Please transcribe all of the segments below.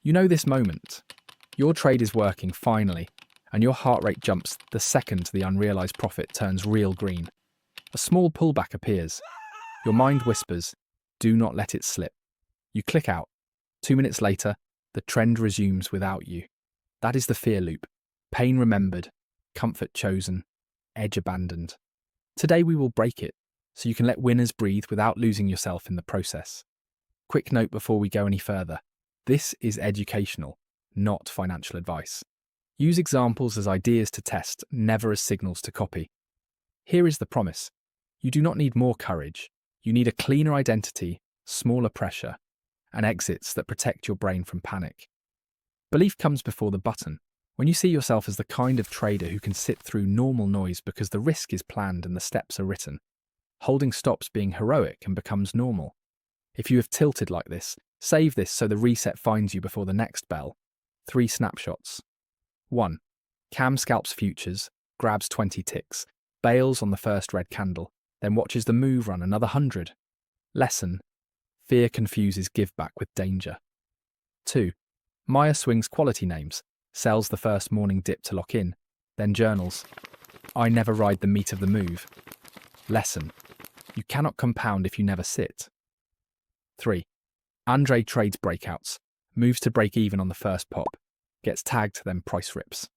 You know this moment. Your trade is working finally, and your heart rate jumps the second the unrealized profit turns real green. A small pullback appears. Your mind whispers, do not let it slip. You click out. 2 minutes later, the trend resumes without you. That is the fear loop. Pain remembered, comfort chosen, edge abandoned. Today we will break it, so you can let winners breathe without losing yourself in the process. Quick note before we go any further. This is educational, not financial advice. Use examples as ideas to test, never as signals to copy. Here is the promise. You do not need more courage. You need a cleaner identity, smaller pressure, and exits that protect your brain from panic. Belief comes before the button. When you see yourself as the kind of trader who can sit through normal noise because the risk is planned and the steps are written, holding stops being heroic and becomes normal. If you have tilted like this, save this so the reset finds you before the next bell. 3 snapshots. 1. Cam scalps futures, grabs 20 ticks, bails on the first red candle, then watches the move run another 100. Lesson. Fear confuses give back with danger. 2. Maya swings quality names, sells the first morning dip to lock in, then journals. I never ride the meat of the move. Lesson. You cannot compound if you never sit. 3. Andre trades breakouts, moves to break even on the first pop, gets tagged, then price rips.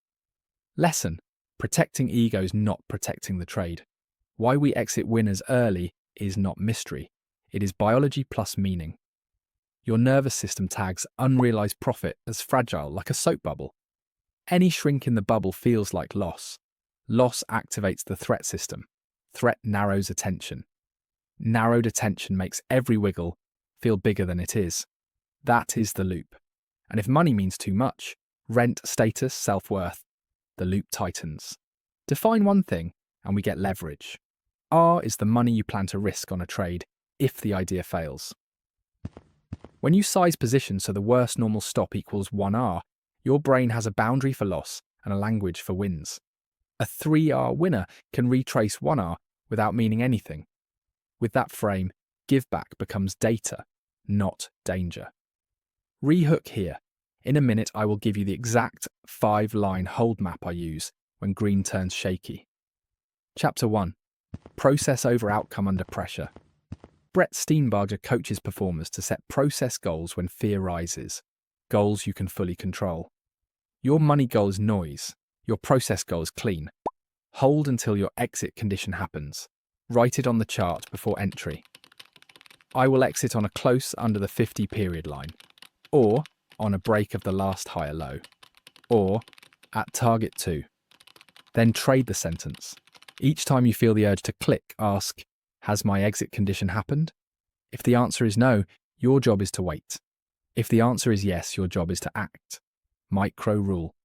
Lesson. Protecting egos, not protecting the trade. Why we exit winners early is not mystery. It is biology plus meaning. Your nervous system tags unrealized profit as fragile, like a soap bubble. Any shrink in the bubble feels like loss. Loss activates the threat system. Threat narrows attention. Narrowed attention makes every wiggle feel bigger than it is. That is the loop. And if money means too much, rent, status, self-worth, the loop tightens. Define one thing, and we get leverage. R is the money you plan to risk on a trade if the idea fails. When you size positions so the worst normal stop equals 1R, your brain has a boundary for loss and a language for wins. A 3R winner can retrace 1R without meaning anything. With that frame, give back becomes data, not danger. Rehook here. In a minute, I will give you the exact 5-line hold map I use when green turns shaky. Chapter 1. Process over outcome under pressure. Brett Steenbarger coaches performers to set process goals when fear rises, goals you can fully control. Your money goal is noise, your process goal is clean. Hold until your exit condition happens. Write it on the chart before entry. I will exit on a close under the 50 period line, or on a break of the last higher low, or at target 2. Then trade the sentence. Each time you feel the urge to click, ask, has my exit condition happened? If the answer is no, your job is to wait. If the answer is yes, your job is to act. Micro rule.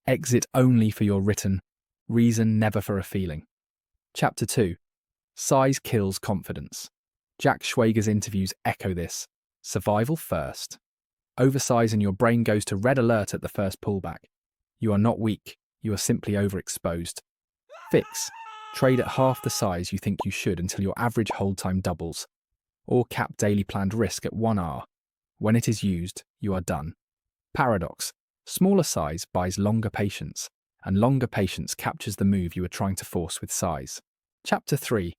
Exit only for your written, reason never for a feeling. Chapter 2. Size kills confidence. Jack Schwager's interviews echo this. Survival first. Oversize and your brain goes to red alert at the first pullback. You are not weak, you are simply overexposed. Fix. Trade at half the size you think you should until your average hold time doubles. Or cap daily planned risk at 1R. When it is used, you are done. Paradox. Smaller size buys longer patience, and longer patience captures the move you are trying to force with size. Chapter 3.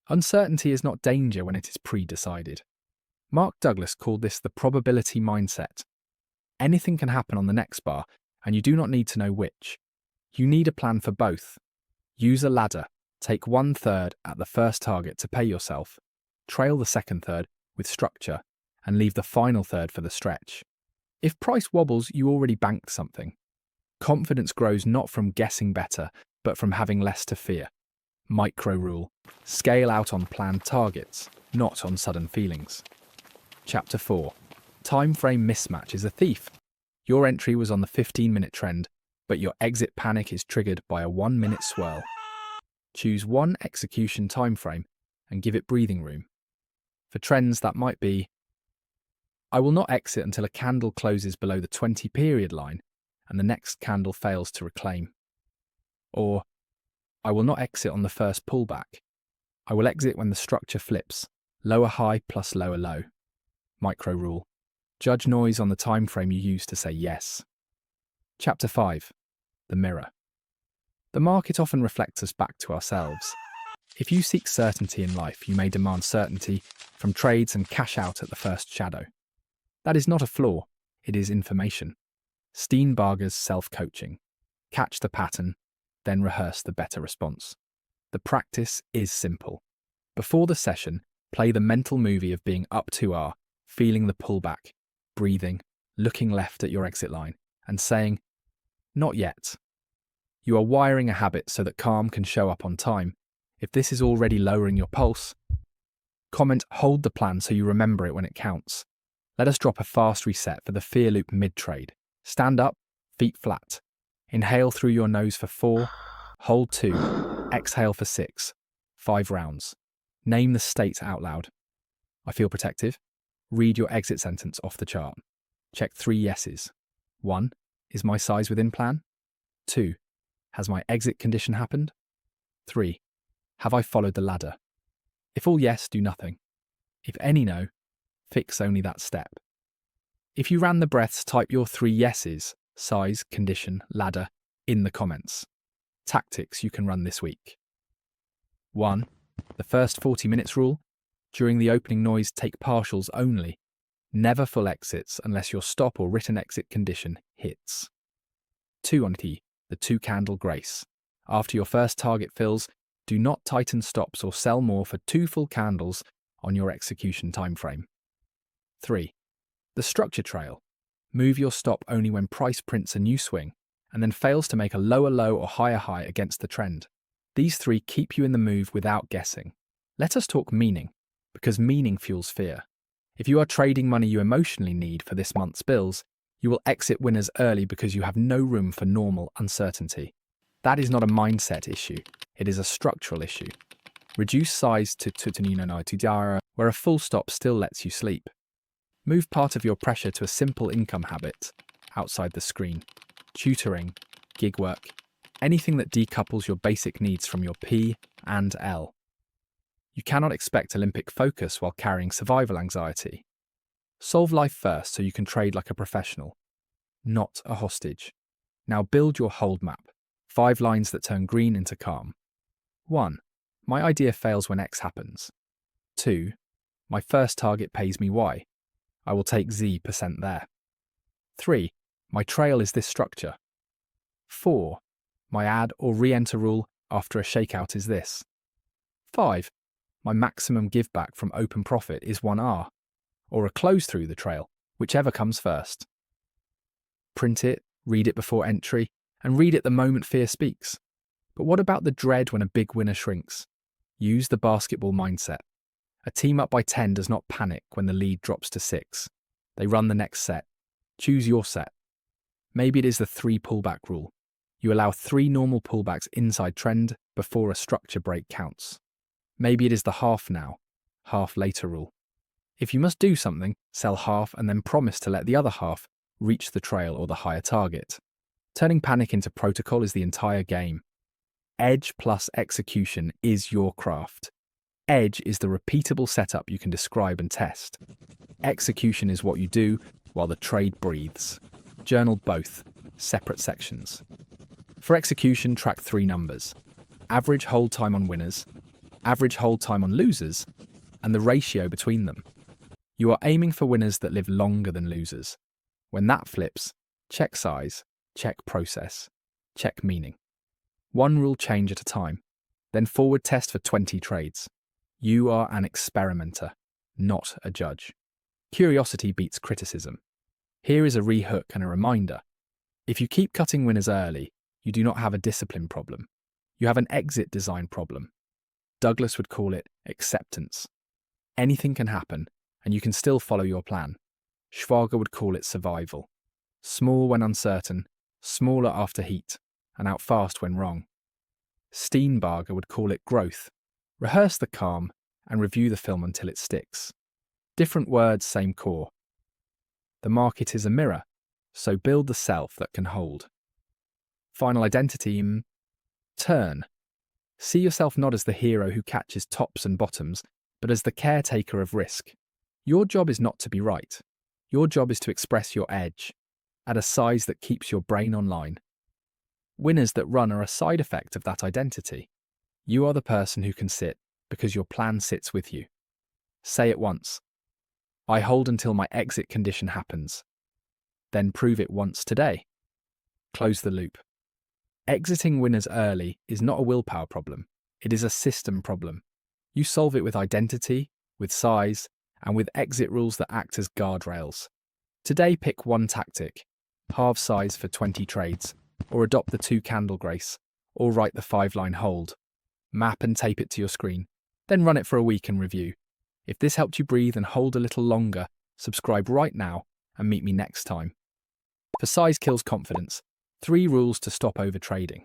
Uncertainty is not danger when it is pre-decided. Mark Douglas called this the probability mindset. Anything can happen on the next bar, and you do not need to know which. You need a plan for both. Use a ladder. Take 1/3 at the first target to pay yourself. Trail the second third with structure, and leave the final third for the stretch. If price wobbles, you already banked something. Confidence grows not from guessing better, but from having less to fear. Micro rule. Scale out on planned targets, not on sudden feelings. Chapter 4. Time frame mismatch is a thief. Your entry was on the 15-minute trend, but your exit panic is triggered by a 1-minute swirl. Choose one execution time frame and give it breathing room. For trends, that might be, I will not exit until a candle closes below the 20 period line and the next candle fails to reclaim. Or, I will not exit on the first pullback. I will exit when the structure flips, lower high plus lower low. Micro rule. Judge noise on the time frame you use to say yes. Chapter 5. The Mirror. The market often reflects us back to ourselves. If you seek certainty in life, you may demand certainty from trades and cash out at the first shadow. That is not a flaw, it is information. Steenbarger's self-coaching. Catch the pattern, then rehearse the better response. The practice is simple. Before the session, play the mental movie of being up 2R, feeling the pullback, breathing, looking left at your exit line, and saying, "Not yet." You are wiring a habit so that calm can show up on time. If this is already lowering your pulse, comment "Hold the plan" so you remember it when it counts. Let us drop a fast reset for the fear loop mid-trade. Stand up, feet flat. Inhale through your nose for 4, hold 2, exhale for 6, 5 rounds. Name the state out loud. I feel protective. Read your exit sentence off the chart. Check 3 yeses. 1. Is my size within plan? 2. Has my exit condition happened? 3. Have I followed the ladder? If all yes, do nothing. If any no, fix only that step. If you ran the breaths, type your 3 yeses, size, condition, ladder, in the comments. Tactics you can run this week. 1. The first 40 minutes rule. During the opening noise, take partials only. Never full exits unless your stop or written exit condition hits. 2. On the 2-candle grace. After your first target fills, do not tighten stops or sell more for 2 full candles on your execution timeframe. 3. The structure trail. Move your stop only when price prints a new swing and then fails to make a lower low or higher high against the trend. These 3 keep you in the move without guessing. Let us talk meaning, because meaning fuels fear. If you are trading money you emotionally need for this month's bills, you will exit winners early because you have no room for normal uncertainty. That is not a mindset issue, it is a structural issue. Reduce size to where a full stop still lets you sleep. Move part of your pressure to a simple income habit outside the screen. Tutoring, gig work, anything that decouples your basic needs from your P and L. You cannot expect Olympic focus while carrying survival anxiety. Solve life first so you can trade like a professional, not a hostage. Now build your hold map. 5 lines that turn green into calm. 1. My idea fails when X happens. 2. My first target pays me Y. I will take Z% there. 3. My trail is this structure. 4. My add or re-enter rule after a shakeout is this. 5. My maximum give back from open profit is 1R, or a close through the trail, whichever comes first. Print it, read it before entry, and read it the moment fear speaks. But what about the dread when a big winner shrinks? Use the basketball mindset. A team up by 10 does not panic when the lead drops to 6. They run the next set. Choose your set. Maybe it is the 3 pullback rule. You allow 3 normal pullbacks inside trend before a structure break counts. Maybe it is the half now, half later rule. If you must do something, sell half and then promise to let the other half reach the trail or the higher target. Turning panic into protocol is the entire game. Edge plus execution is your craft. Edge is the repeatable setup you can describe and test. Execution is what you do while the trade breathes. Journal both, separate sections. For execution, track 3 numbers. Average hold time on winners, average hold time on losers, and the ratio between them. You are aiming for winners that live longer than losers. When that flips, check size, check process, check meaning. 1 rule change at a time, then forward test for 20 trades. You are an experimenter, not a judge. Curiosity beats criticism. Here is a re-hook and a reminder. If you keep cutting winners early, you do not have a discipline problem. You have an exit design problem. Douglas would call it acceptance. Anything can happen, and you can still follow your plan. Schwager would call it survival. Small when uncertain, smaller after heat, and out fast when wrong. Steenbarger would call it growth. Rehearse the calm and review the film until it sticks. Different words, same core. The market is a mirror, so build the self that can hold. Final identity, turn. See yourself not as the hero who catches tops and bottoms, but as the caretaker of risk. Your job is not to be right. Your job is to express your edge at a size that keeps your brain online. Winners that run are a side effect of that identity. You are the person who can sit because your plan sits with you. Say it once. I hold until my exit condition happens. Then prove it once today. Close the loop. Exiting winners early is not a willpower problem. It is a system problem. You solve it with identity, with size, and with exit rules that act as guardrails. Today, pick one tactic. Halve size for 20 trades, or adopt the 2-candle grace, or write the 5-line hold. Map and tape it to your screen. Then run it for a week and review. If this helped you breathe and hold a little longer, subscribe right now and meet me next time. For Size Kills Confidence, 3 rules to stop overtrading.